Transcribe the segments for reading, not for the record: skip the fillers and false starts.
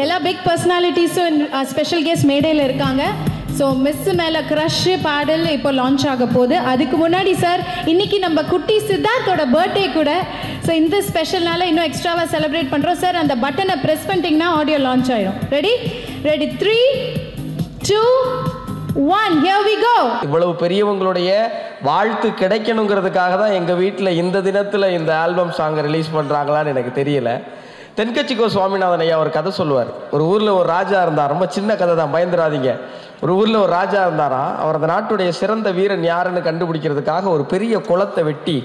எல்லா big பர்சனாலிட்டிஸும் special guest மேடையில் இருக்காங்க. ஸோ மிஸ் மேலே க்ரஷ் பாடல் இப்போ லான்ச் ஆக போகுது. அதுக்கு முன்னாடி சார் இன்னைக்கு நம்ம குட்டி சித்தார்த்தோட பர்த்டே கூட. ஸோ இந்த ஸ்பெஷல்னால இன்னும் எக்ஸ்ட்ராவாக செலிப்ரேட் பண்ணுறோம் சார். அந்த பட்டனை ப்ரெஸ் பண்ணிட்டீங்கன்னா ஆடியோ லான்ச் ஆயிடும். Ready 3, 2, 1 here we go. இவ்வளவு பெரியவங்களுடைய வாழ்த்து கிடைக்கணுங்கிறதுக்காக தான் எங்கள் வீட்டில் இந்த தினத்தில் இந்த ஆல்பம் சாங்கை ரிலீஸ் பண்ணுறாங்களான்னு எனக்கு தெரியல. தென்கட்சிக்கோ சுவாமிநாதன் ஐயா ஒரு கதை சொல்லுவார். ஒரு ஊரில் ஒரு ராஜா இருந்தார். ரொம்ப சின்ன கதை தான், பயந்துராதீங்க. ஒரு ஊரில் ஒரு ராஜா இருந்தாராம். அவர் அந்த நாட்டுடைய சிறந்த வீரன் யாருன்னு கண்டுபிடிக்கிறதுக்காக ஒரு பெரிய குளத்தை வெட்டி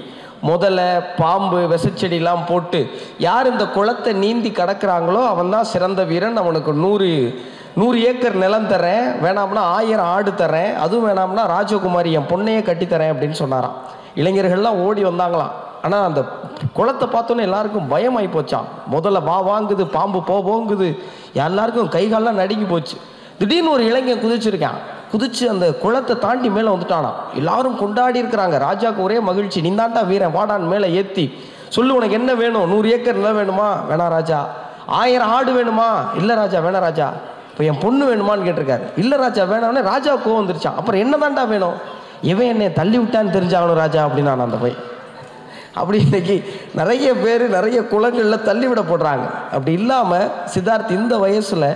முதல்ல பாம்பு விஷச்செடியெல்லாம் போட்டு யார் இந்த குளத்தை நீந்தி கடக்கிறாங்களோ அவன் தான் சிறந்த வீரன், அவனுக்கு 100 ஏக்கர் நிலம் தரேன், வேணாம்னா 1000 ஆடு தரேன், அதுவும் வேணாம்னா ராஜகுமாரி என் பொண்ணையே கட்டித்தரேன் அப்படின்னு சொன்னாராம். இளைஞர்கள்லாம் ஓடி வந்தாங்களாம். ஆனால் அந்த குளத்தை பார்த்தோன்னே எல்லாருக்கும் பயமாகி போச்சான். முதல்ல வாங்குது, பாம்பு போங்குது, எல்லாருக்கும் கைகாலெலாம் நடுங்கி போச்சு. திடீர்னு ஒரு இளைஞன் குதிச்சு அந்த குளத்தை தாண்டி மேலே வந்துட்டானா. எல்லாரும் கொண்டாடி இருக்கிறாங்க. ராஜாவுக்கு ஒரே மகிழ்ச்சி. நீ தாண்டா வீரன், வாடான் மேலே ஏற்றி சொல்லு, உனக்கு என்ன வேணும்? 100 ஏக்கர் நிலம் வேணுமா? வேணாம் ராஜா. 1000 ஆடு வேணுமா? இல்லை ராஜா, வேணாம் ராஜா. இப்போ என் பொண்ணு வேணுமான்னு கேட்டிருக்காரு. இல்லை ராஜா வேணாம்னே ராஜா கோவம் வந்துருச்சான். அப்புறம் என்ன தாண்டா வேணும்? இவன் என்னை தள்ளி விட்டான்னு தெரிஞ்சாகணும் ராஜா அப்படின்னா நான் அந்த போய் அப்படி இன்னைக்கு நிறைய பேர் நிறைய குளங்களில் தள்ளிவிட போடுறாங்க. அப்படி இல்லாமல் சித்தார்த் இந்த வயசில்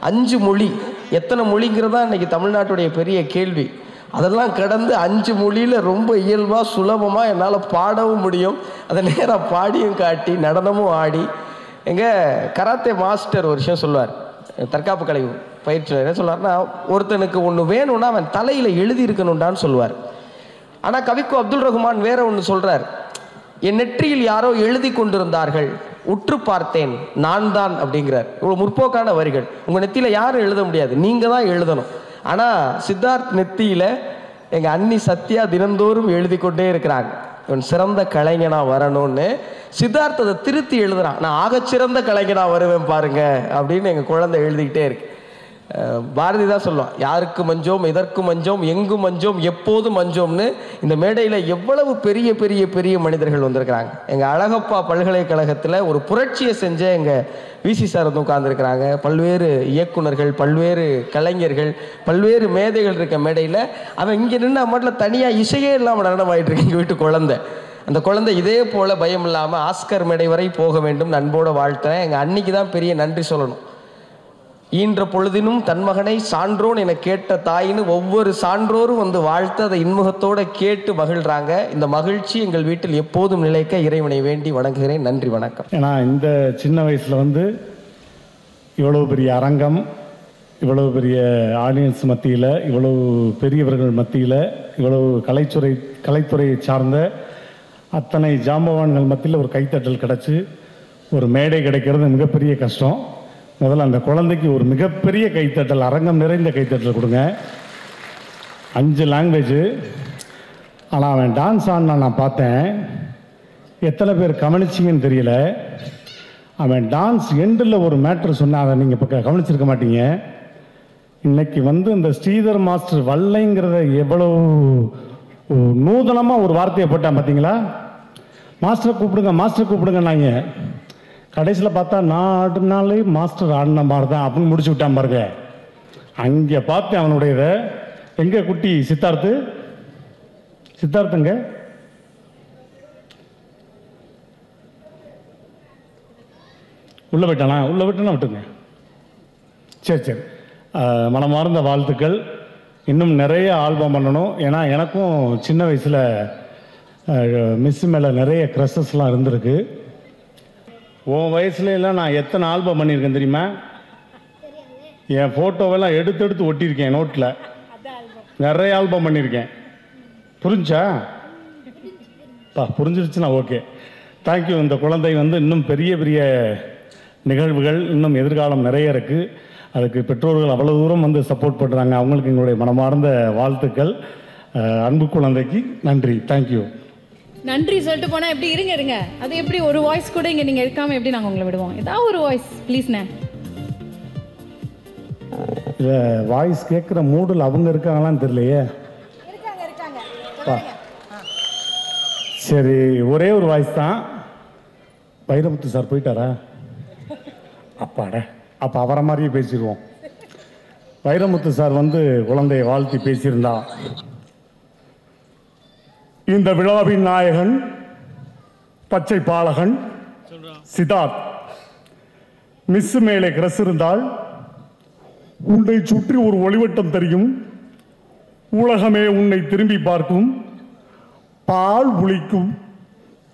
5 மொழி, எத்தனை மொழிங்கிறதா இன்றைக்கி தமிழ்நாட்டுடைய பெரிய கேள்வி. அதெல்லாம் கடந்து 5 மொழியில் ரொம்ப இயல்பாக சுலபமாக என்னால் பாடவும் முடியும், அதை நேராக பாடியும் காட்டி நடனமும் ஆடி. எங்கள் கராத்தே மாஸ்டர் ஒரு விஷயம் சொல்லுவார், தற்காப்பு கலை பயிற்சி என்ன சொல்லுவார்னா, ஒருத்தனுக்கு ஒன்று வேணும்னா அவன் தலையில் எழுதி இருக்கணும்டான்னு சொல்லுவார். ஆனால் கவிக்கோ அப்துல் ரஹ்மான் வேற ஒன்று சொல்கிறார். என் நெற்றியில் யாரோ எழுதி கொண்டிருந்தார்கள், உற்று பார்த்தேன், நான் தான் அப்படிங்கிறார். இவ்வளோ முற்போக்கான வரிகள். உங்கள் நெத்தியில் யாரும் எழுத முடியாது, நீங்கள் தான் எழுதணும். ஆனால் சித்தார்த் நெத்தியில் எங்கள் அண்ணி சத்யா தினந்தோறும் எழுதி கொண்டே இருக்கிறாங்க, இவன் சிறந்த கலைஞனாக வரணும்னு. சித்தார்த் அதை திருத்தி எழுதுறான், நான் ஆகச்சிறந்த கலைஞனாக வருவேன் பாருங்க அப்படின்னு எங்கள் குழந்தை எழுதிக்கிட்டே இருக்கு. பாரதி தான் சொல்லுவான், யாருக்கு மஞ்சோம், எதற்கு மஞ்சோம், எங்கு மஞ்சோம், எப்போது மஞ்சோம்னு. இந்த மேடையில் எவ்வளவு பெரிய பெரிய பெரிய மனிதர்கள் வந்திருக்கிறாங்க. எங்கள் அழகப்பா பல்கலைக்கழகத்தில் ஒரு புரட்சியை செஞ்ச எங்கள் விசி சார் வந்து உட்கார்ந்துருக்கிறாங்க. பல்வேறு இயக்குனர்கள், பல்வேறு கலைஞர்கள், பல்வேறு மேதைகள் இருக்க மேடையில் அவன் இங்கே நின்று மட்டும் தனியாக இசையே இல்லாமல் நடனம் ஆகிட்டு இருக்கு எங்கள் வீட்டு குழந்தை. அந்த குழந்தை இதே போல் பயம் இல்லாமல் ஆஸ்கர் மேடை வரை போக வேண்டும் அன்போடு வாழ்த்துறேன். எங்கள் அன்னைக்கு தான் பெரிய நன்றி சொல்லணும். ஈன்ற பொழுதினும் தன்மகனை சான்றோன் என கேட்ட தாயின்னு ஒவ்வொரு சான்றோரும் வந்து வாழ்த்து அதை இன்முகத்தோடு கேட்டு மகிழ்கிறாங்க. இந்த மகிழ்ச்சி எங்கள் வீட்டில் எப்போதும் நிலைக்க இறைவனை வேண்டி வணங்குகிறேன். நன்றி, வணக்கம். ஏன்னா இந்த சின்ன வயசில் வந்து இவ்வளவு பெரிய அரங்கம், இவ்வளவு பெரிய ஆடியன்ஸ் மத்தியில், இவ்வளவு பெரியவர்கள் மத்தியில், இவ்வளவு கலைத்துறையை சார்ந்த அத்தனை ஜாம்பவான்கள் மத்தியில் ஒரு கைத்தட்டல் கிடச்சி ஒரு மேடை கிடைக்கிறது மிகப்பெரிய கஷ்டம். முதல்ல அந்த குழந்தைக்கு ஒரு மிகப்பெரிய கைத்தட்டல், அரங்கம் நிறைந்த கைத்தட்டல் கொடுங்க. 5 லாங்குவேஜ். ஆனால் அவன் டான்ஸ் ஆடினா நான் பார்த்தேன், எத்தனை பேர் கவனிச்சிங்கன்னு தெரியல. அவன் டான்ஸ் எண்டில் ஒரு மேட்ரு சொன்னான், அதை நீங்கள் இப்போ கவனிச்சிருக்க மாட்டீங்க. இன்னைக்கு வந்து இந்த ஸ்ரீதர் மாஸ்டர் வல்லைங்கிறத எவ்வளவு நூதனமாக ஒரு வார்த்தையை போட்டான் பார்த்தீங்களா? மாஸ்டரை கூப்பிடுங்க, மாஸ்டர் கூப்பிடுங்கன்னாங்க. கடைசியில் பார்த்தா நான் ஆடினாலே மாஸ்டர் ஆடின மாதிரி தான் அப்படின்னு முடிச்சு விட்டான் பாருங்க. அங்கே பார்த்தேன் அவனுடையதை. எங்கே குட்டி சித்தார்த்துங்க உள்ளே போயிட்டானா? உள்ளே விட்டுனா விட்டுங்க. சரி, மனமார்ந்த வாழ்த்துக்கள். இன்னும் நிறைய ஆல்பம் பண்ணணும். ஏன்னா எனக்கும் சின்ன வயசில் மிஸ் மேலே நிறைய க்ரஷஸ்லாம் இருந்திருக்கு. உன் வயசுலாம் நான் எத்தனை ஆல்பம் பண்ணியிருக்கேன் தெரியுமா? என் ஃபோட்டோவெல்லாம் எடுத்து ஒட்டியிருக்கேன் நோட்டில். நிறைய ஆல்பம் பண்ணியிருக்கேன். புரிஞ்சிருச்சுன்னா ஓகே, தேங்க்யூ. இந்த குழந்தை வந்து இன்னும் பெரிய பெரிய நிகழ்வுகள், இன்னும் எதிர்காலம் நிறைய இருக்குது. அதுக்கு பெற்றோர்கள் அவ்வளோ தூரம் வந்து சப்போர்ட் பண்ணுறாங்க. அவங்களுக்கு எங்களுடைய மனமார்ந்த வாழ்த்துக்கள். அன்பு குழந்தைக்கு நன்றி, தேங்க்யூ. நன்றி சொல்லிட்டு போனால் எப்படி இருங்க. அது எப்படி ஒரு வாய்ஸ் கூட இங்கே நீங்கள் இருக்காமல் எப்படி நாங்கள் உங்களை விடுவோம்? ஏதாவது ஒரு வாய்ஸ் ப்ளீஸ்ண்ணே. இல்லை, வாய்ஸ் கேட்குற மூடில் அவங்க இருக்காங்களான்னு தெரியலையே. சரி, ஒரே ஒரு வாய்ஸ் தான். வைரமுத்து சார் போயிட்டாரா? அப்பாட, அப்போ அவரை மாதிரியே பேசிடுவோம். வைரமுத்து சார் வந்து குழந்தையை வாழ்த்தி பேசியிருந்தா, இந்த விழாவின் நாயகன் பச்சை பாலகன் சித்தார்த், மிஸ் மேலே கிரஸ் இருந்தால் உன்னை சுற்றி ஒரு ஒளிவட்டம் தெரியும், உலகமே உன்னை திரும்பி பார்க்கும், பால் புளிக்கும்,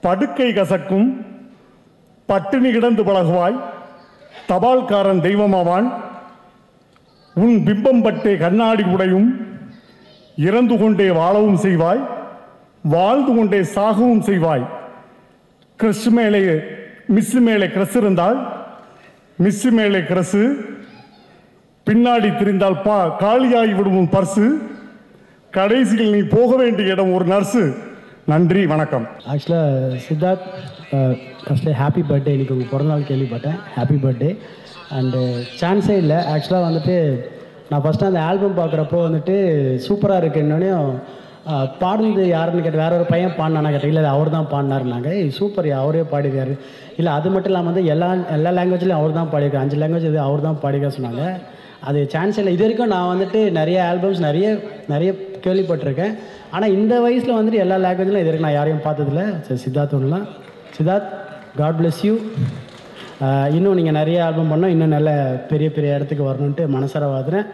படுக்கை கசக்கும், பட்டினி கிடந்து பழகுவாய், தபால்காரன் தெய்வமாவான், உன் பிம்பம் பட்டே கண்ணாடி உடையும், இறந்து கொண்டே வாழவும் செய்வாய், வாழ்ந்து கொண்டே சாகவும் செய்வாய். கிறிஸ் மேலே மிஸ் மேலே கிரஸ் இருந்தால் மிஸ் மேலே கிரஸ், பின்னாடி திரிந்தால் காலியாகி விடும் பர்சு, கடைசியில் நீ போக வேண்டிய இடம் ஒரு நர்ஸு. நன்றி, வணக்கம். ஆக்சுவலாக சித்தார்த், ஃபஸ்ட்டு ஹாப்பி பர்த்டே. இன்றைக்கி உங்கள் பிறந்தநாள் கேள்விப்பட்டேன். Happy birthday. அண்டு சான்ஸே இல்லை. ஆக்சுவலாக வந்துட்டு நான் ஃபஸ்ட்டு அந்த ஆல்பம் பார்க்குறப்போ வந்துட்டு சூப்பராக இருக்குன்னொடனே பாடுனது யாருன்னு கேட்டு வேற ஒரு பையன் பாடினானா கேட்டேன். இல்லை அவர் தான் பாடினாருனாங்க. சூப்பர், அவரே பாடிக்காரு. இல்லை அது மட்டும் இல்லாமல் வந்து எல்லா லாங்குவேஜ்லையும் அவர் தான் பாடியிருக்காரு. 5 லாங்குவேஜ் இது அவர் தான் பாடிக்க சொன்னாங்க. அது சான்ஸ் இல்லை. இது வரைக்கும் நான் வந்துட்டு நிறைய ஆல்பம்ஸ் நிறைய கேள்விப்பட்டிருக்கேன். ஆனால் இந்த வயசில் வந்துட்டு எல்லா லாங்குவேஜ்லையும் இது வரைக்கும் நான் யாரையும் பார்த்ததில்ல. சரி, சித்தார்த் ஒன்றுலாம். Siddharth, God bless you. இன்னும் நீங்கள் நிறைய ஆல்பம் பண்ணோம், இன்னும் நல்ல பெரிய பெரிய இடத்துக்கு வரணுன்ட்டு மனசார வாதுறேன்.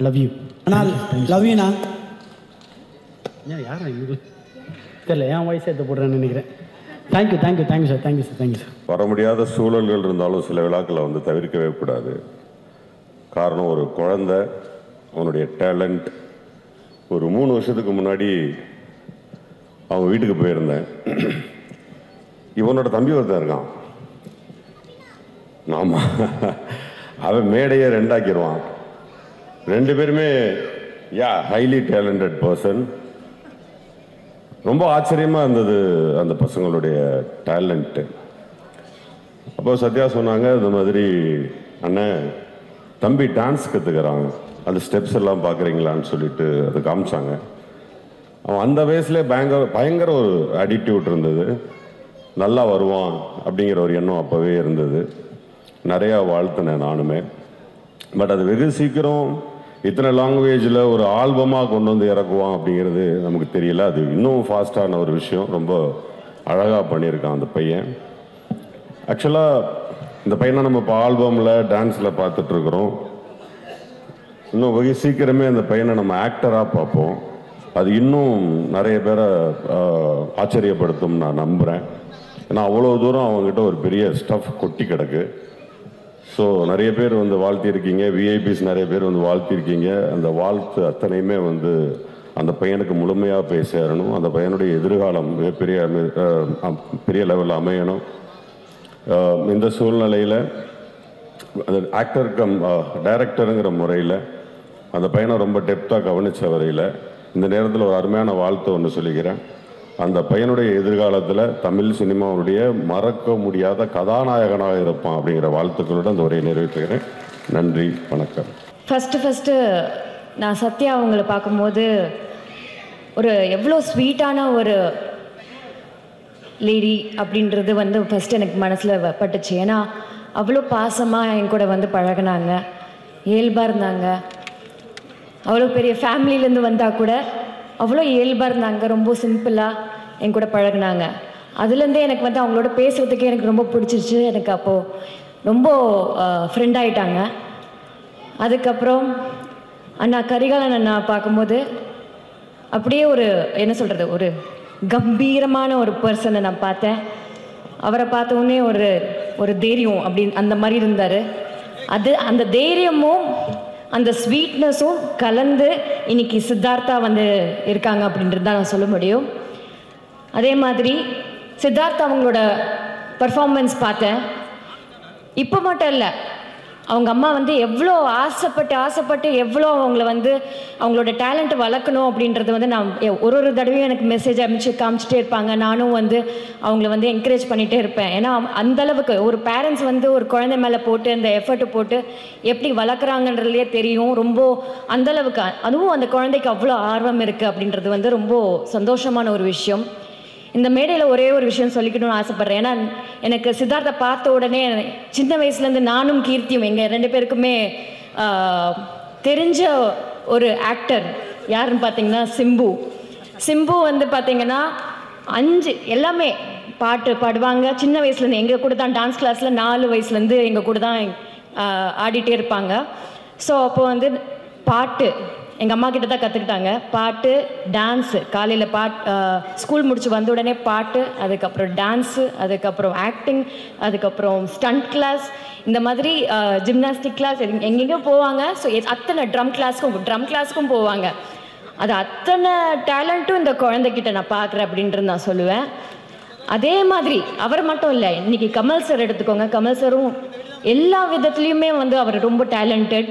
Love you. ஆனால் லவ் யூண்ணா. ஏன் யாரா இது தெரியல, என் வயசு எடுத்து போடுறேன்னு நினைக்கிறேன். Thank you sir. Thank you sir. வர முடியாத சூழல்கள் இருந்தாலும் சில விழாக்களை வந்து தவிர்க்கவே கூடாது. காரணம், ஒரு குழந்தை அவனுடைய டேலண்ட். ஒரு 3 வருஷத்துக்கு முன்னாடி அவன் வீட்டுக்கு போயிருந்தேன். இவனோட தம்பி ஒருத்தன் இருக்கான். ஆமாம், அவன் மேடையை 2 ஆக்கிடுவான். 2 பேருமே ஹைலி டேலண்டட் பர்சன். ரொம்ப ஆச்சரியமாக இருந்தது அந்த பசங்களுடைய டேலண்ட்டு. அப்போ சத்யா சொன்னாங்க, இந்த மாதிரி அண்ணன் தம்பி டான்ஸ் கற்றுக்கிறான், அந்த ஸ்டெப்ஸ் எல்லாம் பார்க்குறீங்களான்னு சொல்லிட்டு அதை காமிச்சாங்க. அவன் அந்த வயசுலேயே பயங்கர ஒரு ஆட்டிடியூட் இருந்தது. நல்லா வருவான் அப்படிங்கிற ஒரு எண்ணம் அப்போவே இருந்தது. நிறையா வாழ்த்தினேன் நானுமே. பட் அது வெகு சீக்கிரம் இத்தனை லாங்குவேஜில் ஒரு ஆல்பமாக கொண்டு வந்து இறக்குவான் அப்படிங்கிறது நமக்கு தெரியல. அது இன்னும் ஃபாஸ்டான ஒரு விஷயம். ரொம்ப அழகாக பண்ணியிருக்கான் அந்த பையன். ஆக்சுவலாக இந்த பையனை நம்ம இப்போ ஆல்பமில் டான்ஸில் பார்த்துட்ருக்குறோம். இன்னும் வெகு சீக்கிரமே அந்த பையனை நம்ம ஆக்டராக பார்ப்போம். அது இன்னும் நிறைய பேரை ஆச்சரியப்படுத்தும் நான் நம்புகிறேன். ஏன்னா அவ்வளோ தூரம் அவங்ககிட்ட ஒரு பெரிய ஸ்டஃப் கொட்டி கிடக்கு. ஸோ நிறைய பேர் வந்து வாழ்த்திருக்கீங்க, விஐபிஸ் நிறைய பேர் வந்து வாழ்த்திருக்கீங்க. அந்த வாழ்த்து அத்தனையுமே வந்து அந்த பையனுக்கு முழுமையாக போய் சேரணும். அந்த பையனுடைய எதிர்காலம் பெரிய லெவலில் அமையணும். இந்த சூழ்நிலையில் அந்த ஆக்டர் டைரக்டருங்கிற முறையில் அந்த பையனை ரொம்ப டெப்த்தாக கவனித்த வரையில் இந்த நேரத்தில் ஒரு அருமையான வாழ்த்து ஒன்று சொல்லிக்கிறேன். அந்த பையனுடைய எதிர்காலத்தில் தமிழ் சினிமாவுடைய மறக்க முடியாத கதாநாயகனாக இருப்பான் அப்படிங்கிற வாழ்த்துக்களோடு அந்த உரையை நிறைவேற்றுகிறேன். நன்றி, வணக்கம். ஃபஸ்ட்டு நான் சத்யா அவங்கள பார்க்கும்போது ஒரு எவ்வளோ ஸ்வீட்டான ஒரு லேடி அப்படின்றது வந்து ஃபஸ்ட்டு எனக்கு மனசில் பட்டுச்சு. ஏன்னா அவ்வளோ பாசமாக என் கூட வந்து பழகினாங்க, இயல்பாக இருந்தாங்க. அவ்வளோ பெரிய ஃபேமிலியிலேருந்து வந்தால் கூட அவ்வளோ இயல்பாக இருந்தாங்க, ரொம்ப சிம்பிளாக என் கூட பழகினாங்க. அதுலேருந்தே எனக்கு வந்து அவங்களோட பேசுகிறதுக்கே எனக்கு ரொம்ப பிடிச்சிருச்சு. எனக்கு அப்போது ரொம்ப ஃப்ரெண்ட் ஆகிட்டாங்க. அதுக்கப்புறம் அண்ணா கரிகாலன் அண்ணா பார்க்கும்போது அப்படியே ஒரு என்ன சொல்கிறது, ஒரு கம்பீரமான ஒரு பர்சனை நான் பார்த்தேன். அவரை பார்த்தோன்னே ஒரு தைரியம் அப்படின்னு அந்த மாதிரி இருந்தார். அந்த தைரியமும் அந்த ஸ்வீட்னஸும் கலந்து இன்னைக்கு சித்தார்த்தா வந்து இருக்காங்க அப்படின்றது தான் நான் சொல்ல முடியும். அதே மாதிரி சித்தார்த்தா அவங்களோட பர்ஃபார்மன்ஸ் பார்த்தேன். இப்போ மட்டும் இல்லை, அவங்க அம்மா வந்து எவ்வளோ ஆசைப்பட்டு எவ்வளோ அவங்கள வந்து அவங்களோட டேலண்ட்டை வளர்க்கணும் அப்படின்றது வந்து நான் ஒரு தடவையும் எனக்கு மெசேஜ் அனுப்பிச்சு காமிச்சிட்டே இருப்பாங்க. நானும் வந்து அவங்கள வந்து என்கரேஜ் பண்ணிகிட்டே இருப்பேன். ஏன்னா அந்தளவுக்கு ஒரு பேரண்ட்ஸ் வந்து ஒரு குழந்தை மேலே போட்டு அந்த எஃபர்ட்டு போட்டு எப்படி வளர்க்குறாங்கன்றதுலேயே தெரியும். ரொம்ப அந்தளவுக்கு அதுவும் அந்த குழந்தைக்கு அவ்வளோ ஆர்வம் இருக்குது அப்படின்றது வந்து ரொம்ப சந்தோஷமான ஒரு விஷயம். இந்த மேடையில் ஒரே ஒரு விஷயம் சொல்லிக்கணும்னு ஆசைப்பட்றேன். ஏன்னா எனக்கு சித்தார்த்தை பார்த்த உடனே சின்ன வயசுலேருந்து நானும் கீர்த்தியும் எங்கள் 2 பேருக்குமே தெரிஞ்ச ஒரு ஆக்டர் யாருன்னு பார்த்தீங்கன்னா சிம்பு வந்து பார்த்தீங்கன்னா 5 எல்லாமே பாட்டு பாடுவாங்க. சின்ன வயசுலேருந்து எங்கள் கூட தான் டான்ஸ் கிளாஸில் 4 வயசுலேருந்து எங்கள் கூட தான் ஆடிட்டே இருப்பாங்க. ஸோ அப்போ வந்து பாட்டு எங்கள் அம்மா கிட்ட தான் கற்றுக்கிட்டாங்க. பாட்டு, டான்ஸு, காலையில் ஸ்கூல் முடிச்சு வந்த உடனே பாட்டு, அதுக்கப்புறம் டான்ஸு, அதுக்கப்புறம் ஆக்டிங், அதுக்கப்புறம் ஸ்டண்ட் கிளாஸ், இந்த மாதிரி ஜிம்னாஸ்டிக் கிளாஸ் எங்கெங்கேயோ போவாங்க. ஸோ அத்தனை ட்ரம் கிளாஸ்க்கும் போவாங்க. அது அத்தனை டேலண்ட்டும் இந்த குழந்தைகிட்ட நான் பார்க்குறேன் அப்படின்ட்டு நான் சொல்லுவேன். அதே மாதிரி அவர் மட்டும் இல்லை, இன்றைக்கி கமல் சார் எடுத்துக்கோங்க. கமல் சாரும் எல்லா விதத்துலேயுமே வந்து அவர் ரொம்ப டேலண்டட்.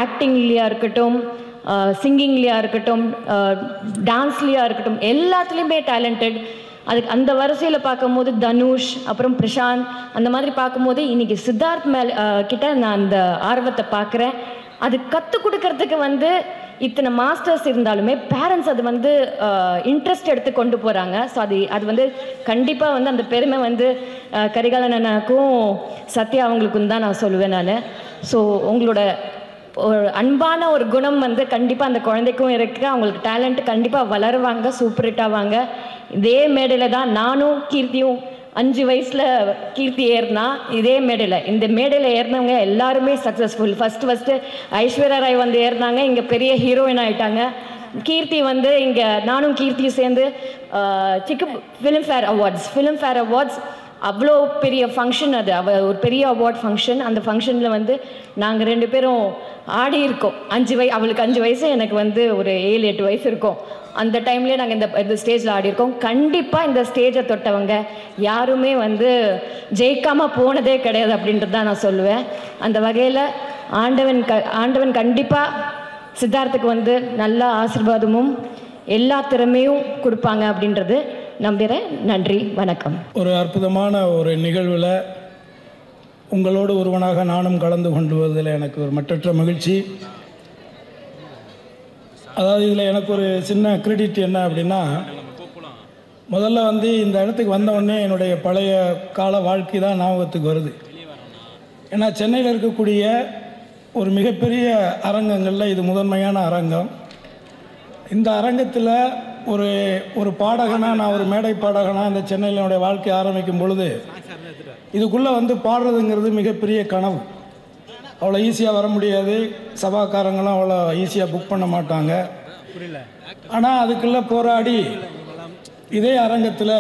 ஆக்டிங்லேயா இருக்கட்டும், சிங்கிங்லேயா இருக்கட்டும், டான்ஸ்லேயா இருக்கட்டும், எல்லாத்துலேயுமே டேலண்டட். அதுக்கு அந்த வரிசையில் பார்க்கும்போது தனுஷ், அப்புறம் பிரசாந்த், அந்த மாதிரி பார்க்கும்போது இன்றைக்கி சித்தார்த் கிட்ட நான் அந்த ஆர்வத்தை பார்க்குறேன். அது கற்றுக் கொடுக்கறதுக்கு வந்து இத்தனை மாஸ்டர்ஸ் இருந்தாலுமே பேரண்ட்ஸ் அது வந்து இன்ட்ரெஸ்ட் எடுத்து கொண்டு போகிறாங்க. ஸோ அது வந்து கண்டிப்பாக வந்து அந்த பெருமை வந்து கரிகாலன் அண்ணனுக்கும் சத்யா அவங்களுக்கும் தான் நான் சொல்லுவேன் நான். ஸோ உங்களோட ஒரு அன்பான ஒரு குணம் வந்து கண்டிப்பாக அந்த குழந்தைக்கும் இருக்குது. அவங்களுக்கு டேலண்ட் கண்டிப்பாக வளருவாங்க, சூப்பர் ஹிட் ஆவாங்க. இதே மேடையில் தான் நானும் கீர்த்தியும் 5 வயசில் கீர்த்தி ஏறினா இதே மேடையில், இந்த மேடையில் ஏறினவங்க எல்லாருமே சக்ஸஸ்ஃபுல். ஃபஸ்ட்டு ஐஸ்வர்யா ராய் வந்து ஏறினாங்க, இங்கே பெரிய ஹீரோயின் ஆகிட்டாங்க. கீர்த்தி வந்து இங்கே நானும் கீர்த்தியும் சேர்ந்து ஃபிலிம்ஃபேர் அவார்ட்ஸ் அவ்வளோ பெரிய ஃபங்க்ஷன், அது ஒரு பெரிய அவார்ட் ஃபங்க்ஷன். அந்த ஃபங்க்ஷனில் வந்து நாங்கள் 2 பேரும் ஆடி இருக்கோம். அவளுக்கு 5 வயசு, எனக்கு வந்து ஒரு 7-8 வயசு இருக்கும். அந்த டைம்லேயே நாங்கள் இந்த ஸ்டேஜில் ஆடியிருக்கோம். கண்டிப்பாக இந்த ஸ்டேஜை தொட்டவங்க யாருமே வந்து ஜெயிக்காமல் போனதே கிடையாது அப்படின்றது தான் நான் சொல்லுவேன். அந்த வகையில் ஆண்டவன் கண்டிப்பாக சித்தார்த்துக்கு வந்து நல்ல ஆசீர்வாதமும் எல்லா திறமையும் கொடுப்பாங்க அப்படின்றது நம்புகிறேன். நன்றி, வணக்கம். ஒரு அற்புதமான ஒரு நிகழ்வில் உங்களோடு ஒருவனாக நானும் கலந்து கொண்டுவதில் எனக்கு ஒரு மற்றற்ற மகிழ்ச்சி. அதாவது இதில் எனக்கு ஒரு சின்ன கிரெடிட் என்ன அப்படின்னா, முதல்ல வந்து இந்த இடத்துக்கு வந்தவுடனே என்னுடைய பழைய கால வாழ்க்கை தான் ஞாபகத்துக்கு வருது. ஏன்னா சென்னையில் இருக்கக்கூடிய ஒரு மிகப்பெரிய அரங்கங்களில் இது முதன்மையான அரங்கம். இந்த அரங்கத்தில் ஒரு பாடகனாக, நான் ஒரு மேடை பாடகனாக இந்த சென்னையில் என்னுடைய வாழ்க்கை ஆரம்பிக்கும் பொழுது இதுக்குள்ளே வந்து பாடுறதுங்கிறது மிகப்பெரிய கனவு. அவ்வளோ ஈஸியாக வர முடியாது, சபாக்காரங்களும் அவ்வளோ ஈஸியாக புக் பண்ண மாட்டாங்க. ஆனால் அதுக்குள்ளே போராடி இதே அரங்கத்தில்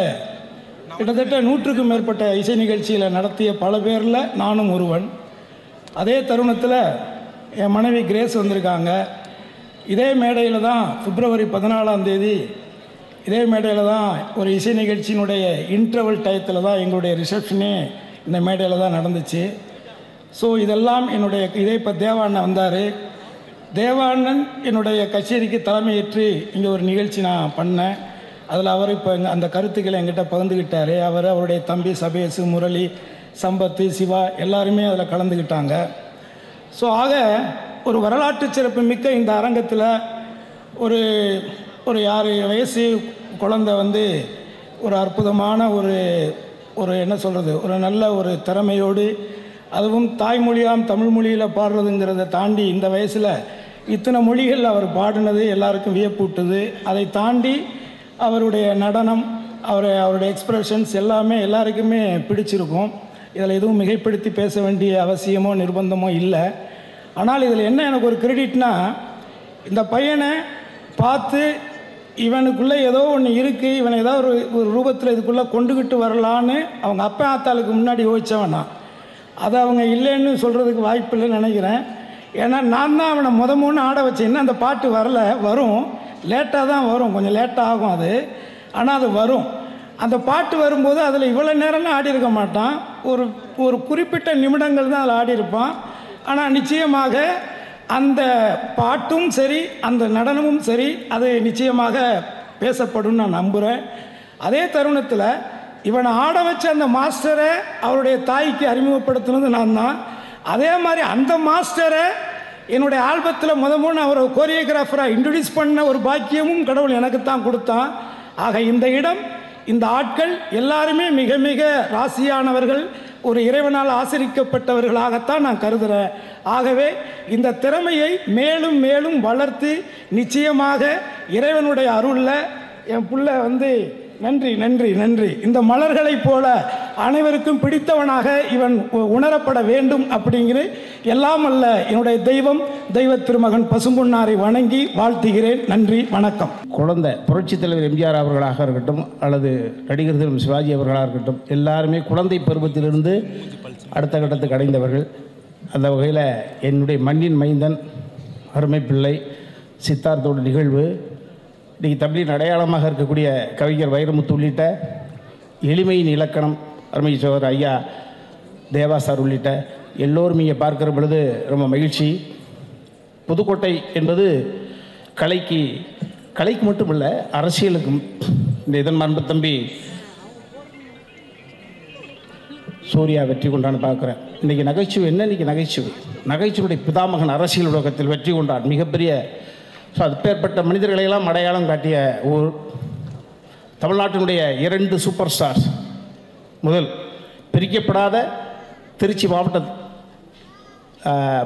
கிட்டத்தட்ட 100க்கும் மேற்பட்ட இசை நிகழ்ச்சியில் நடத்திய பல பேரில் நானும் ஒருவன். அதே தருணத்தில் என் மனைவி கிரேஸ் வந்திருக்காங்க. இதே மேடையில் தான் பிப்ரவரி 14ஆம் தேதி இதே மேடையில் தான் ஒரு இசை நிகழ்ச்சியினுடைய இன்டர்வல் டயத்தில் தான் எங்களுடைய ரிசப்ஷனே இந்த மேடையில் தான் நடந்துச்சு. ஸோ இதெல்லாம் இதே இப்போ தேவாண்ணன் வந்தார். தேவாண்ணன் என்னுடைய கச்சேரிக்கு தலைமையேற்று இங்கே ஒரு நிகழ்ச்சி நான் பண்ணேன். அதில் அவர் இப்போ அந்த கருத்துக்களை என்கிட்ட பகிர்ந்துக்கிட்டார். அவருடைய தம்பி சபேஷு, முரளி, சம்பத்து, சிவா எல்லாருமே அதில் கலந்துக்கிட்டாங்க. ஸோ ஆக ஒரு வரலாற்று சிறப்பு மிக்க இந்த அரங்கத்தில் ஒரு 6 வயசு குழந்தை வந்து ஒரு அற்புதமான ஒரு என்ன சொல்கிறது, ஒரு நல்ல ஒரு திறமையோடு, அதுவும் தாய்மொழியாம் தமிழ் மொழியில் பாடுறதுங்கிறத தாண்டி இந்த வயசில் இத்தனை மொழிகள் அவர் பாடினது எல்லாருக்கும் வியப்பூட்டுது. அதை தாண்டி அவருடைய நடனம், அவருடைய எக்ஸ்பிரஷன்ஸ் எல்லாமே எல்லாருக்குமே பிடிச்சிருக்கும். இதில் எதுவும் மிகைப்படுத்தி பேச வேண்டிய அவசியமோ நிர்பந்தமோ இல்லை. ஆனால் இதில் என்ன எனக்கு ஒரு கிரெடிட்னா, இந்த பையனை பார்த்து இவனுக்குள்ளே ஏதோ ஒன்று இருக்குது, இவனை ஏதோ ஒரு ரூபத்தில் இதுக்குள்ளே கொண்டுக்கிட்டு வரலான்னு அவங்க அப்பா ஆத்தாளுக்கு முன்னாடி யோசித்தவனா. அதை அவங்க இல்லைன்னு சொல்கிறதுக்கு வாய்ப்பு இல்லைன்னு நினைக்கிறேன். ஏன்னா நான் தான் அவனை முத ஆட வச்சேன். இன்னும் அந்த பாட்டு வரும், லேட்டாக தான் வரும், கொஞ்சம் லேட்டாக ஆகும் அது. ஆனால் அது வரும். அந்த பாட்டு வரும்போது அதில் இவ்வளோ நேரம்லாம் ஆடி இருக்க மாட்டான், ஒரு குறிப்பிட்ட நிமிடங்கள் தான் அதில் ஆடி இருப்பான். ஆனால் நிச்சயமாக அந்த பாட்டும் சரி, அந்த நடனமும் சரி, அது நிச்சயமாக பேசப்படும் நான் நம்புகிறேன். அதே தருணத்தில் இவனை ஆட வச்ச அந்த மாஸ்டரை அவருடைய தாய்க்கு அறிமுகப்படுத்தினது நான் தான். அதே மாதிரி அந்த மாஸ்டரை என்னுடைய ஆல்பத்தில் முதல் அவரை கோரியோகிராஃபராக இன்ட்ரடியூஸ் பண்ண ஒரு பாக்கியமும் கடவுள் எனக்கு தான் கொடுத்தான். ஆக இந்த இடம் இந்த ஆட்கள் எல்லாருமே மிக மிக ராசியானவர்கள், ஒரு இறைவனால் ஆசிரிக்கப்பட்டவர்களாகத்தான் நான் கருதுகிறேன். ஆகவே இந்த திறமையை மேலும் மேலும் வளர்த்து நிச்சயமாக இறைவனுடைய அருளில் என் புள்ள நன்றி நன்றி நன்றி இந்த மலர்களைப் போல அனைவருக்கும் பிடித்தவனாக இவன் உணரப்பட வேண்டும் அப்படிங்கிற எல்லாம் அல்ல என்னுடைய தெய்வ திருமகன் பசும்பொன்னாரை வணங்கி வாழ்த்துகிறேன். நன்றி, வணக்கம். குழந்தை புரட்சித் தலைவர் எம்ஜிஆர் அவர்களாக இருக்கட்டும் அல்லது நடிகர் திரு சிவாஜி அவர்களாக இருக்கட்டும், எல்லாருமே குழந்தை பருவத்திலிருந்து அடுத்த கட்டத்துக்கு அடைந்தவர்கள். அந்த வகையில் என்னுடைய மண்ணின் மைந்தன் அருமை பிள்ளை சித்தார்த்தோட நிகழ்வு இன்றைக்கி தமிழின் அடையாளமாக இருக்கக்கூடிய கவிஞர் வைரமுத்து உள்ளிட்ட எளிமையின் இலக்கணம் அருமை சோதர் ஐயா தேவா சார் உள்ளிட்ட எல்லோரும் இங்கே பார்க்கிற பொழுது ரொம்ப மகிழ்ச்சி. புதுக்கோட்டை என்பது கலைக்கு மட்டுமல்ல, அரசியலுக்கும். இந்த இதன் அன்பு தம்பி சூர்யா வெற்றி கொண்டான்னு பார்க்குறேன். இன்றைக்கி நகைச்சுவை என்ன? இன்றைக்கி நகைச்சுவையுடைய பிதாமகன் அரசியல் உலகத்தில் வெற்றி கொண்டான், மிகப்பெரிய. ஸோ அதுப்பேற்பட்ட மனிதர்களையெல்லாம் அடையாளம் காட்டிய ஊர் தமிழ்நாட்டினுடைய 2 சூப்பர் ஸ்டார்ஸ். முதல் பிரிக்கப்படாத திருச்சி மாவட்ட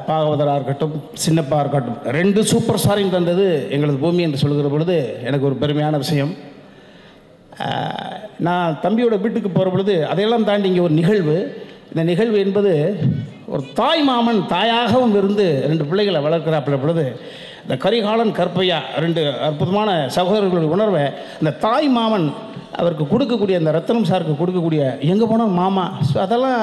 பாகவதராக இருக்கட்டும், சின்னப்பா இருக்கட்டும், 2 சூப்பர் ஸ்டாரையும் தந்தது எங்களது பூமி என்று சொல்கிற பொழுது எனக்கு ஒரு பெருமையான விஷயம். நான் தம்பியோட வீட்டுக்கு போகிற பொழுது அதையெல்லாம் தாண்டி இங்கே ஒரு நிகழ்வு. இந்த நிகழ்வு என்பது ஒரு தாய் மாமன் தாயாகவும் இருந்து 2 பிள்ளைகளை வளர்க்கிறாப்பில் பொழுது இந்த கரிகாலன் கற்பையா 2 அற்புதமான சகோதரர்களுடைய உணர்வை இந்த தாய் மாமன் அவருக்கு கொடுக்கக்கூடிய, அந்த ரத்தனம் சாருக்கு கொடுக்கக்கூடிய, எங்கே போனால் மாமா. ஸோ அதெல்லாம்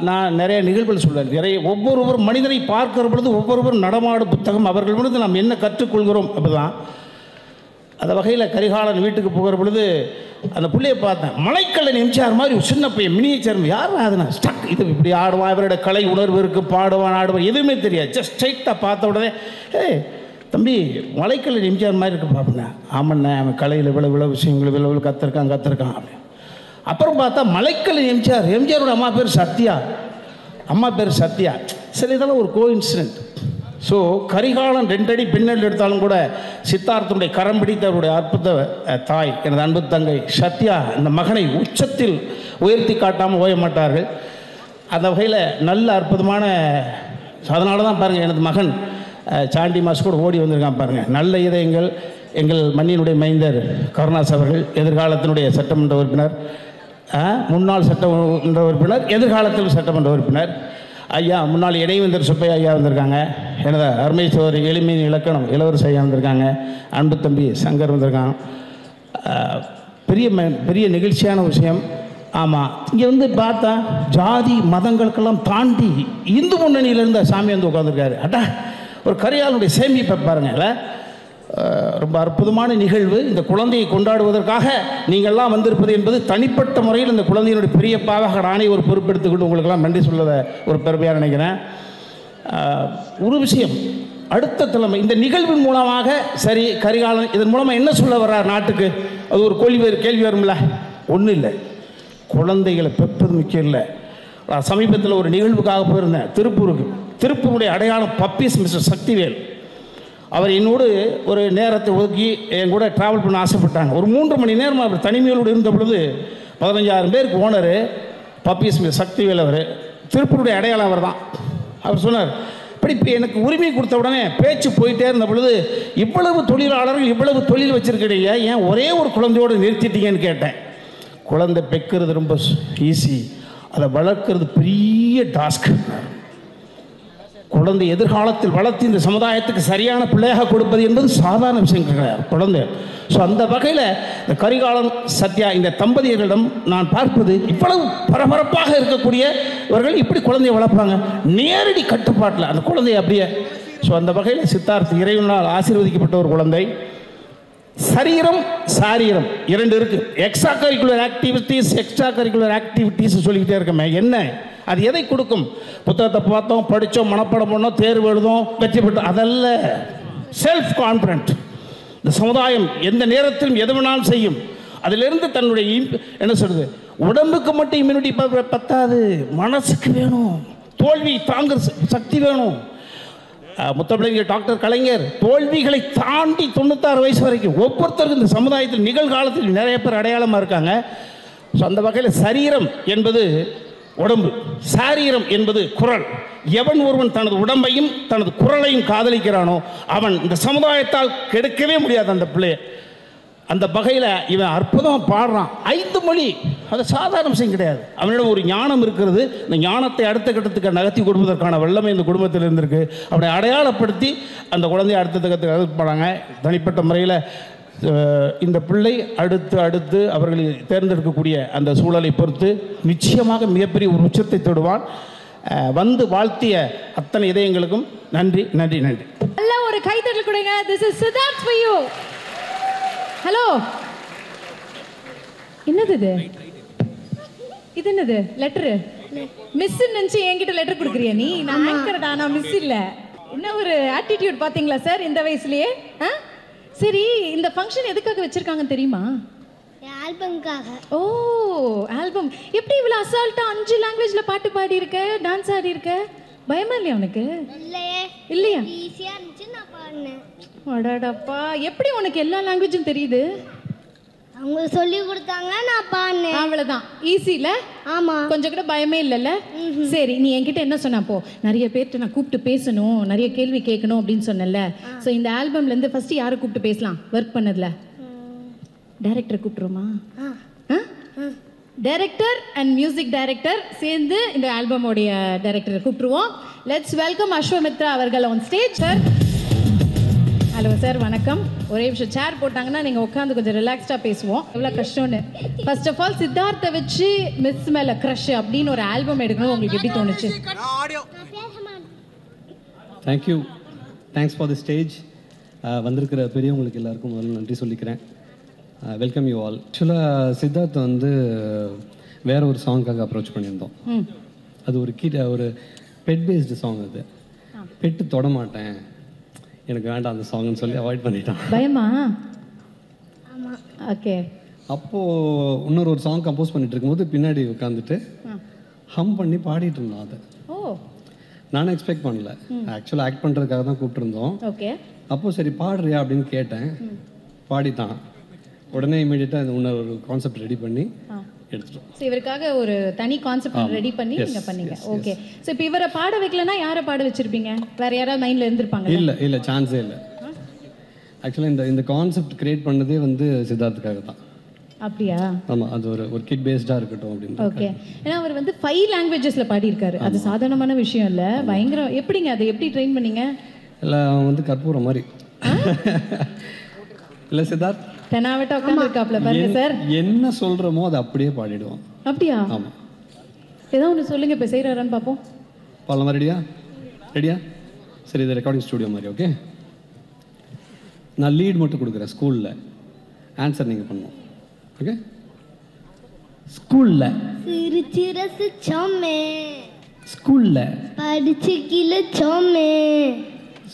நான் நிறைய நிகழ்வுகள் சொல்வேன். நிறைய ஒவ்வொரு மனிதனை பார்க்கிற பொழுது ஒவ்வொருவரும் நடமாடும் புத்தகம், அவர்களிடமிருந்து நாம் என்ன கற்றுக்கொள்கிறோம் அப்படிதான். அந்த வகையில் கரிகாலன் வீட்டுக்கு போகிற பொழுது அந்த பிள்ளையை பார்த்தேன். மலைக்கல்லன் எம்ஜிஆர் மாதிரி ஒரு சின்ன பையன், மினியேச்சர். யார் அதுனா ஸ்டக் இது இப்படி ஆடுவான், இவரோட கலை உணர்வு இருக்குது, பாடுவான் ஆடுவான், எதுவுமே தெரியாது. ஜஸ்ட் ஸ்ட்ரைட்டாக பார்த்த உடனே தம்பி மலைக்கல்லன் எம்ஜிஆர் மாதிரி இருக்கு பாப்பண்ணா. ஆமாண்ணே, அவன் கலையில் இவ்வளோ விஷயங்கள் இவ்வளோ கற்றுருக்கான் அப்படின்னு. அப்புறம் பார்த்தா மலைக்கல்லன் எம்ஜிஆரோட அம்மா பேர் சத்யா. சரி, இதெல்லாம் ஒரு கோஇன்சிடென்ட். ஸோ கரிகாலன் 2 அடி பின்னல் எடுத்தாலும் கூட சித்தார்த்தனுடைய கரம் பிடித்த அவருடைய அற்புத தாய் எனது அன்பு தங்கை சத்யா இந்த மகனை உச்சத்தில் உயர்த்தி காட்டாமல் ஓய மாட்டார்கள். அந்த வகையில் நல்ல அற்புதமான, அதனால தான் பாருங்கள் எனது மகன் சாண்டி மாஸ் கூட ஓடி வந்திருக்கான் பாருங்கள். நல்ல இதயங்கள். எங்கள் மண்ணினுடைய மைந்தர் கருணாஸ் அவர்கள் எதிர்காலத்தினுடைய சட்டமன்ற உறுப்பினர், முன்னாள் சட்டமன்ற உறுப்பினர், எதிர்காலத்தில் சட்டமன்ற உறுப்பினர். ஐயா முன்னாள் இணைவேந்தர் சுப்பையா ஐயா வந்திருக்காங்க. எனது அருமை சோதரி எளிமையின் இலக்கணம் இளவரசு ஐயா வந்திருக்காங்க. அன்பு தம்பி சங்கர் வந்திருக்கான். பெரிய நிகழ்ச்சியான விஷயம். ஆமாம், இங்கே பார்த்தா ஜாதி மதங்களுக்கெல்லாம் தாண்டி இந்து முன்னணியிலேருந்து சாமி உட்காந்துருக்காரு. அட்டா ஒரு கரிகாலனுடைய சேமிப்பை பாருங்கள். ரொம்ப அற்புதமான நிகழ்வு. இந்த குழந்தையை கொண்டாடுவதற்காக நீங்கள்லாம் வந்திருப்பது என்பது தனிப்பட்ட முறையில் இந்த குழந்தையினுடைய பெரியப்பாவாக நானே ஒரு பொறுப்பெடுத்துக்கிட்டு உங்களுக்கெல்லாம் நன்றி சொல்ல ஒரு பெருமையாக நினைக்கிறேன். ஒரு விஷயம், அடுத்த தலைமை இந்த நிகழ்வின் மூலமாக சரி கரிகாலன் இதன் மூலமாக என்ன சொல்ல வர்றார் நாட்டுக்கு, அது ஒரு கேள்வி வரும்ல. ஒன்றும் இல்லை, குழந்தைகளை பெற்றது முக்கியம் இல்லை. சமீபத்தில் ஒரு நிகழ்வுக்காக போயிருந்தேன் திருப்பூருடைய அடையாளம் பப்பீஸ் மிஸ்டர் சக்திவேல். அவர் என்னோடு ஒரு நேரத்தை ஒதுக்கி என் கூட ட்ராவல் பண்ண ஆசைப்பட்டாங்க. ஒரு 3 மணி நேரம் அவர் தனிமையோடு இருந்த பொழுது 15,000 பேருக்கு ஓனரு பப்பீஸ் மிஸ்டர் சக்திவேல். அவர் திருப்பூருடைய அடையாளம் அவர் தான். அவர் சொன்னார், இப்படி எனக்கு உரிமை கொடுத்த உடனே பேச்சு போயிட்டே இருந்த பொழுது, இவ்வளவு தொழிலாளர்கள் இவ்வளவு தொழில் வச்சுருக்கிறீங்க, ஏன் ஒரே ஒரு குழந்தையோடு நிறுத்திட்டீங்கன்னு கேட்டேன். குழந்தை பெக்கிறது ரொம்ப ஈஸி, அதை வளர்க்குறது பெரிய டாஸ்க். குழந்தை எதிர்காலத்தில் வளர்த்து இந்த சமுதாயத்துக்கு சரியான பிள்ளையாக கொடுப்பது என்பது சாதாரண விஷயம் கிடையாது குழந்தை. ஸோ அந்த வகையில் இந்த கரிகாலன் சத்யா இந்த தம்பதியர்களிடம் நான் பார்ப்பது, இவ்வளவு பரபரப்பாக இருக்கக்கூடிய இவர்கள் இப்படி குழந்தையை வளர்ப்பாங்க நேரடி கட்டுப்பாட்டில் அந்த குழந்தைய அப்படியே. ஸோ அந்த வகையில் சித்தார்த் இறைவனால் ஆசீர்வதிக்கப்பட்ட ஒரு குழந்தை. சரீரம் சாரீரம் 2 இருக்குது. எக்ஸ்ட்ரா கரிக்குலர் ஆக்டிவிட்டீஸ் சொல்லிக்கிட்டே இருக்கமே, என்ன அது எதை கொடுக்கும்? புத்தகத்தை பார்த்தோம், படித்தோம், மனப்பாடம் பண்ணோம், தேர்வு எழுதும், வெற்றி பெற்றோம், அதல்ல. Self confident. இந்த சமுதாயம் எந்த நேரத்திலும் எது வேணாலும் செய்யும். அதிலிருந்து தன்னுடைய என்ன சொல்றது, உடம்புக்கு மட்டும் இம்யூனிட்டி பத்தாது, மனசுக்கு வேணும், தோல்வி தாங்குற சக்தி வேணும். முத்தமிழறிஞர் டாக்டர் கலைஞர் தோல்விகளை தாண்டி 96 வயசு வரைக்கும் ஒவ்வொருத்தருக்கும் இந்த சமுதாயத்தில் நிகழ்காலத்தில் நிறைய பேர் அடையாளமாக இருக்காங்க. ஸோ அந்த வகையில் சரீரம் என்பது உடம்பு, சாரீரம் என்பது குரல். எவன் ஒருவன் தனது உடம்பையும் தனது குரலையும் காதலிக்கிறானோ அவன் இந்த சமுதாயத்தால் கெடுக்கவே முடியாது அந்த பிள்ளைய. அந்த வகையில் இவன் அற்புதமாக பாடுறான். 5 மொழி, அது சாதாரண விஷயம் கிடையாது. அவனிடம் ஒரு ஞானம் இருக்கிறது. இந்த ஞானத்தை அடுத்த கட்டத்துக்கு நகர்த்தி கொடுப்பதற்கான வல்லமை இந்த குடும்பத்தில் இருந்திருக்கு. அவனை அடையாளப்படுத்தி அந்த குழந்தைய அடுத்த கட்டத்துக்கு அனுப்பிப்பாங்க. தனிப்பட்ட முறையில் இந்த பிள்ளை அடுத்து அவர்களை தேர்ந்தெடுக்கக்கூடிய அந்த சூழலை பொறுத்து நிச்சயமாக மிகப்பெரிய ஒரு உச்சத்தை தொடுவான். வந்து வாழ்த்திய அத்தனை இதயங்களுக்கும் நன்றி நன்றி நன்றி. நல்ல ஒரு கைத்தட்டல் கொடுங்க. This is Siddharth for you. Hello, என்னது இது? இது என்னது? லெட்டரு மிஸ் நினைச்சு என்கிட்ட லெட்டர் கொடுக்குறியா நீ? நான் ஆங்கர்டா, நான் மிஸ் இல்ல. என்ன ஒரு ஆட்டிடியூட் பாத்தீங்களா சார் இந்த வயசுலயே? சரி, இந்த ஃபங்க்ஷன் எதுக்காக வச்சிருக்காங்கன்னு தெரியுமா? ஆல்பம்காக. ஓ, ஆல்பம். எப்படி இவ்வளவு அசால்ட்டா 5 லாங்குவேஜ்ல பாட்டு பாடி இருக்க, டான்ஸ் ஆடி இருக்க? பயமா இல்லையா உனக்கு? இல்லையா? ஈஸியா இருந்துச்சு, நான் பாடினேன். அடடப்பா, எப்படி உனக்கு எல்லா லாங்குவேஜும் தெரியுது? அவங்க சொல்லி கொடுத்தாங்க, நான் பாடினேன். அவ்வளவுதான். ஈஸில? ஆமா. கொஞ்சம் கூட பயமே இல்லைல்ல? சரி, நீ என்கிட்ட என்ன சொன்னப்போ நிறைய பேர்கிட்ட நான் கூப்பிட்டு பேசணும், நிறைய கேள்வி கேட்கணும் அப்படின்னு சொன்னல. ஸோ இந்த ஆல்பம்ல இருந்து ஃபர்ஸ்ட் யாரை கூப்பிட்டு பேசலாம்? ஒர்க் பண்ணதுல டைரக்டர் கூப்பிட்டுருமா? டைரக்டர் அண்ட் மியூசிக் டைரக்டர் சேர்ந்து இந்த ஆல்பமோடைய டைரக்டரை கூப்பிட்டுருவோம். லெட்ஸ் வெல்கம் அஸ்வமித்ரா அவர்கள் on stage. Sir, hello sir, வணக்கம். ஒரே விஷயம், சேர் போட்டாங்கன்னா நீங்கள் உட்காந்து கொஞ்சம் ரிலாக்ஸ்டாக பேசுவோம். எவ்வளோ கஷ்டம்னு. ஃபர்ஸ்ட் ஆஃப் ஆல், சித்தார்த்தை வச்சு மிஸ் மேலே க்ரஷ் அப்படின்னு ஒரு ஆல்பம் எடுக்கணும் உங்களுக்கு எப்படி தோணுச்சு? Thank you, thanks for the stage. வந்திருக்கிற பெரியவங்களுக்கு எல்லாருக்கும் முதல்ல நன்றி சொல்லிக்கிறேன். Welcome you all. ஆக்சுவலாக சித்தார்த் வந்து வேற ஒரு சாங்காக அப்ரோச் பண்ணியிருந்தோம். அது ஒரு பெட் பேஸ்டு சாங். அது பெட்டு தொட மாட்டேன், எனக்கு வேண்டாம் அந்த சாங்னு சொல்லி அவாய்ட் பண்ணிட்டான். பயமா? ஓகே. அப்போது இன்னொரு ஒரு சாங் கம்போஸ் பண்ணிட்டு இருக்கும்போது பின்னாடி உட்காந்துட்டு ஹம் பண்ணி பாடிட்டு இருந்தான். அதை நானும் எக்ஸ்பெக்ட் பண்ணல. ஆக்சுவலாக ஆக்ட் பண்ணுறதுக்காக தான் கூப்பிட்டுருந்தோம். ஓகே. அப்போது சரி பாடுறியா அப்படின்னு கேட்டேன். பாடித்தான். உடனே இமீடியட்டாக இன்னொரு ஒரு கான்செப்ட் ரெடி பண்ணி எடுத்துட்டோம். ஸோ இவருக்காக ஒரு தனி கான்செப்ட் ரெடி பண்ணி நீங்கள் பண்ணீங்க. ஓகே. ஸோ இப்போ இவரை பாட வைக்கலன்னா யாரை பாட வச்சிருப்பீங்க? வேற யாராவது மைண்டில் இருந்திருப்பாங்க? இல்லை, சான்ஸே இல்லை. ஆக்சுவலாக இந்த கான்செப்ட் கிரியேட் பண்ணதே வந்து சித்தார்த்துக்காக தான். அப்படியா? ஆமாம், அது ஒரு கிட் பேஸ்டாக இருக்கட்டும் அப்படின்னு. ஓகே. ஏன்னா அவர் வந்து 5 லாங்குவேஜஸில் பாடியிருக்காரு. அது சாதாரணமான விஷயம் இல்லை, பயங்கரம். எப்படிங்க அதை எப்படி ட்ரெயின் பண்ணீங்க? இல்லை, அவன் வந்து கற்பூரம் மாதிரி. இல்லை சித்தார்த் தெனாவட்ட உட்காந்துருக்காப்ல பாருங்க சார். என்ன சொல்கிறோமோ அதை அப்படியே பாடிடுவான். அப்படியா? ஆமாம். ஏதோ ஒன்று சொல்லுங்க, இப்போ செய்கிறாரான்னு பார்ப்போம். பாடலாமா? ரெடியா? சரி, இது ரெக்கார்டிங் ஸ்டுடியோ மாதிரி. ஓகே, நான் லீட் மட்டும் கொடுக்குறேன். ஸ்கூலில் ஆன்சர் நீங்கள் பண்ணணும். ஓகே. ஸ்கூலில் சிரிச்சு ரசிச்சோமே, ஸ்கூலில் படிச்சு கிழிச்சோமே,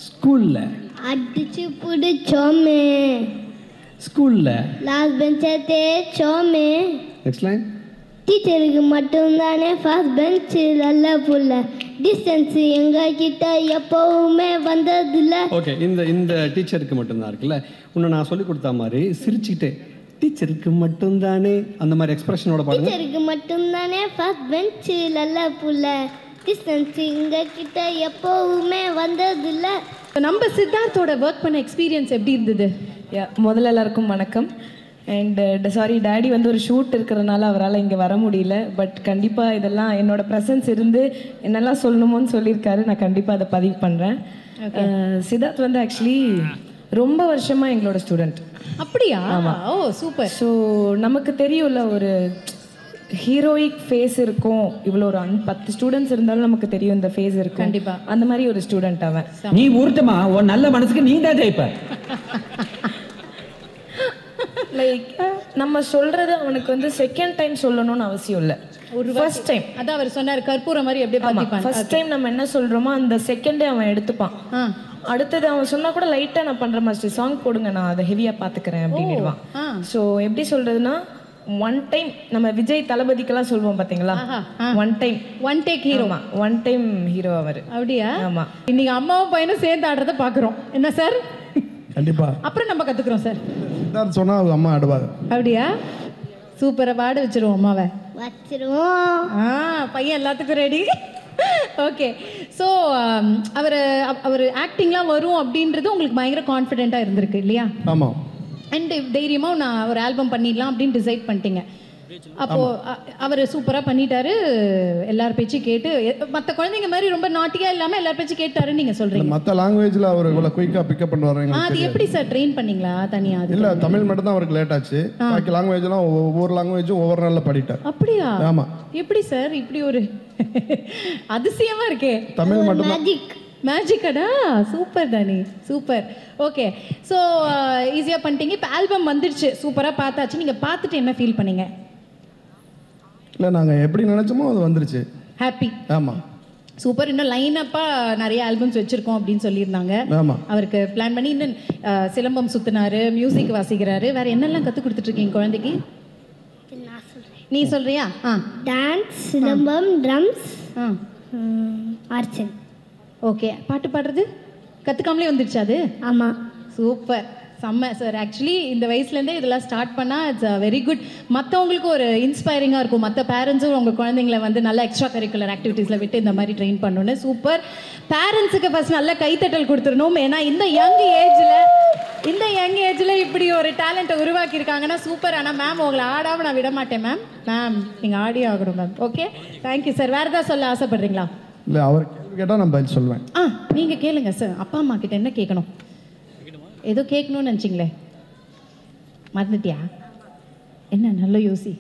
ஸ்கூலில் அடிச்சு பிடிச்சோமே, ஸ்கூலில் லாஸ்ட் பெஞ்சை தேய்ச்சோமே. Next line. டீச்சருக்கு மட்டும்தானே ஃபர்ஸ்ட் பெஞ்சு நல்ல புள்ள, டிஸ்டன்ஸ் எங்க கிட்ட எப்பவுமே வந்ததில்ல. ஓகே, இந்த டீச்சருக்கு மட்டும்தான் இருக்குல்ல. இன்னும் நான் சொல்லி கொடுத்த மாதிரி சிரிச்சுக்கிட்டே டீச்சருக்கு மட்டும்தானே அந்த மாதிரி எக்ஸ்பிரஷனோட பாருங்க. டீச்சருக்கு மட்டும்தானே ஃபர்ஸ்ட் பெஞ்சு நல்ல புள்ள, டிஸ்டன்ஸ் எங்க கிட்ட எப்பவுமே வந்ததில்ல. நம்ம சித்தார்த்தோட ஒர்க் பண்ண எக்ஸ்பீரியன்ஸ் எப்படி இருந்தது? முதல்ல எல்லாருக்கும் வணக்கம். அண்ட் சாரி, டேடி வந்து ஒரு ஷூட் இருக்கிறதுனால அவரால் இங்கே வர முடியல. பட் கண்டிப்பாக இதெல்லாம் என்னோட ப்ரெசன்ஸ் இருந்து என்னெல்லாம் சொல்லணுமோன்னு சொல்லியிருக்காரு. நான் கண்டிப்பாக அதை பதிவு பண்ணுறேன். சித்தார்த் வந்து ஆக்சுவலி ரொம்ப வருஷமாக எங்களோட ஸ்டூடெண்ட். அப்படியா? ஓ சூப்பர். ஸோ நமக்கு தெரியும்ல, ஒரு ஹீரோயிக் ஃபேஸ் இருக்கும். இவ்வளோ ஒரு 10 ஸ்டூடெண்ட்ஸ் இருந்தாலும் நமக்கு தெரியும் இந்த ஃபேஸ் இருக்கும். கண்டிப்பா. அந்த மாதிரி ஒரு ஸ்டூடெண்ட் அவன். நீ ஊர்த்தமா உன் நல்ல மனசுக்கு நீ தான் ஜெயிப்ப. லைக் நம்ம சொல்றது அவனுக்கு வந்து செகண்ட் டைம் சொல்லணும்னு அவசியம் இல்லை. ஒரு ஃபர்ஸ்ட் டைம் அதான் அவர் சொன்னார், கற்பூரம் மாதிரி அப்படியே பார்த்திப்பான். ஃபர்ஸ்ட் டைம் நம்ம என்ன சொல்றோமோ அந்த செகண்டே அவன் எடுத்துப்பான். அடுத்தது அவன் சொன்னா கூட லைட்டா நான் பண்ற மாஸ்டர் சாங் போடுங்க, நான் அதை ஹெவியா பாத்துக்கிறேன் அப்படின்னுடுவான். ஸோ எப்படி சொல்றதுன்னா, ஒன் டைம் நம்ம விஜய் தளபதிக்கெல்லாம் சொல்லுவோம் பார்த்தீங்களா, one take hero, one time hero அவர். அப்படியா? ஆமா. இன்னைக்கு அம்மாவும் பையனும் சேர்ந்து ஆடுறத பார்க்குறோம். என்ன சார்? கண்டிப்பா. அப்புறம் நம்ம கற்றுக்குறோம் சார். சித்தார்த் சொன்னா அவங்க அம்மா ஆடுவாங்க. அப்படியா? சூப்பரை பாட வச்சிருவோம் அம்மாவை. வச்சிருவோம். பையன் எல்லாத்துக்கும் ரெடி. ஓகே. ஸோ அவர் ஆக்டிங்லாம் வரும் அப்படின்றது உங்களுக்கு பயங்கர கான்ஃபிடென்ட்டாக இருந்திருக்கு இல்லையா? ஆமாம். அண்ட் தைரியமாக நான் ஒரு ஆல்பம் பண்ணிடலாம் அப்படின்னு டிசைட் பண்ணிட்டீங்க. அப்போது அவர் சூப்பராக பண்ணிட்டாரு, எல்லார் பேச்சும் கேட்டு மற்ற குழந்தைங்க மாதிரி ரொம்ப நாட்டியாக இல்லாமல் எல்லார் பேச்சும் கேட்டாருன்னு நீங்கள் சொல்கிறீங்க. மற்ற லாங்குவேஜில் அவர் இவ்வளோ குயிக்காக பிக்கப் பண்ணுவார். அது எப்படி சார் ட்ரெயின் பண்ணீங்களா தனியாக? இல்லை, தமிழ் மட்டும் தான் அவருக்கு லேட் ஆச்சு. பாக்கி லாங்குவேஜ்லாம் ஒவ்வொரு லாங்குவேஜும் ஒவ்வொரு நாளில் படிட்டார். அப்படியா? ஆமாம். எப்படி சார் இப்படி ஒரு அதிசயமா இருக்கே? தமிழ் மட்டும் மேஜிக்கடா? சூப்பர் தானே, சூப்பர். ஓகே. ஸோ ஈஸியாக பண்ணிட்டீங்க. இப்போ ஆல்பம் வந்துடுச்சு, சூப்பராக பார்த்தாச்சு. நீங்கள் பார்த்துட்டு என்ன ஃபீல் பண்ணீங்க? இல்லை, நாங்கள் எப்படி நினச்சோமோ அது வந்துருச்சு. ஹாப்பி? ஆமாம். சூப்பர். இன்னும் லைனப்பாக நிறைய ஆல்பம்ஸ் வச்சுருக்கோம் அப்படின்னு சொல்லியிருந்தாங்க. ஆமாம். அவருக்கு பிளான் பண்ணி இன்னும் சிலம்பம் சுற்றினாரு, மியூசிக் வாசிக்கிறாரு. வேறு என்னெல்லாம் கற்றுக் கொடுத்துட்ருக்கீங்க குழந்தைக்கு? நீ சொல்றியா? டான்ஸ், சிலம்பம், ட்ரம்ஸ், ஆர்ச்சன். ஓகே. பாட்டு பாடுறது கற்றுக்காமலே வந்துடுச்சு அது? ஆமாம். சூப்பர், செம்ம சார். ஆக்சுவலி இந்த வயசுலேருந்தே இதெல்லாம் ஸ்டார்ட் பண்ணால் இட்ஸ் வெரி குட். மற்றவங்களுக்கு ஒரு இன்ஸ்பைரிங்காக இருக்கும். மற்ற பேரண்ட்ஸும் உங்கள் குழந்தைங்களை வந்து நல்ல எக்ஸ்ட்ரா கரிக்குலர் ஆக்டிவிட்டீஸில் விட்டு இந்த மாதிரி ட்ரெயின் பண்ணணுன்னு. சூப்பர். பேரண்ட்ஸுக்கு ஃபஸ்ட் நல்ல கைத்தட்டல் கொடுத்துடணும். ஏன்னா இந்த யங் ஏஜில் இப்படி ஒரு டேலண்ட்டை உருவாக்கியிருக்காங்கன்னா சூப்பர். ஆனால் மேம் உங்களை ஆடாமல் நான் விட மாட்டேன் மேம். நீங்கள் ஆடி ஆகணும் மேம். Okay, thank you sir. வேறு ஏதாவது சொல்ல ஆசைப்படுறீங்களா? இல்லை, அவர் கேள்வி கேட்டால் நான் பதில் சொல்லுவேன். நீங்கள் கேளுங்க சார். அப்பா அம்மா கிட்ட என்ன கேட்கணும்? ஏதோ கேட்கணும்னு நினச்சிங்களே, மறந்துட்டியா? என்ன நல்ல யோசி.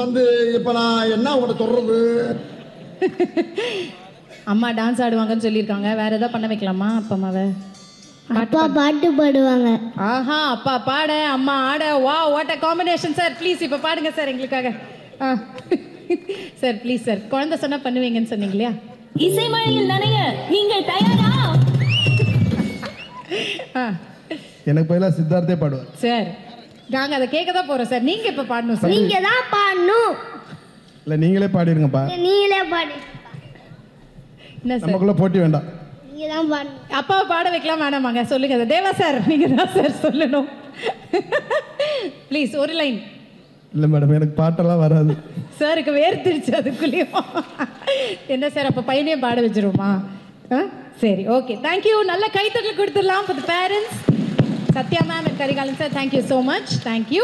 வந்து இப்போ நான் என்ன உங்களை சொல்றது? அம்மா டான்ஸ் ஆடுவாங்கன்னு சொல்லியிருக்காங்க. வேற ஏதாவது பண்ண வைக்கலாமா அப்பா அம்மாவை? அப்பா பாட்டு பாடுவாங்க. ஆஹா, அப்பா பாட அம்மா ஆட. வா, what a combination sir. Please இப்போ பாடுங்க சார் எங்களுக்காக. Sir please sir. குழந்தை சொன்னா பண்ணுவீங்கன்னு சொன்னீங்க இல்லையா? இசைமழையில் நனைய நீங்கள் தயாரா? எனக்கு பதிலாக சித்தார்த்தே பாடுவார். சார் நாங்கள் அதை கேட்க தான் போகிறோம் சார். நீங்கள் இப்போ பாடணும் சார். நீங்கள் தான் பாடணும். இல்லை, நீங்களே பாடிடுங்கப்பா. நீங்களே பாடு. என்ன சார், நமக்குள்ள போட்டி வேண்டாம். நீங்கள் தான் பாடணும். அப்பாவை பாட வைக்கலாம் வேணாமாங்க? சொல்லுங்க தேவா சார், நீங்கள் தான் சார் சொல்லணும். ப்ளீஸ் ஒரு லைன். இல்லை மேடம், எனக்கு பாட்டெல்லாம் வராது. சாருக்கு வேர்த்திருச்சு அதுக்குள்ளேயும். என்ன சார், அப்போ பையனையும் பாட வச்சிருவோமா? சரி, ஓகே, தேங்க்யூ. நல்ல கைத்தட்டல் கொடுத்துடலாம் for the parents. Sathya ma'am and Karikalan sir, thank you so much. Thank you.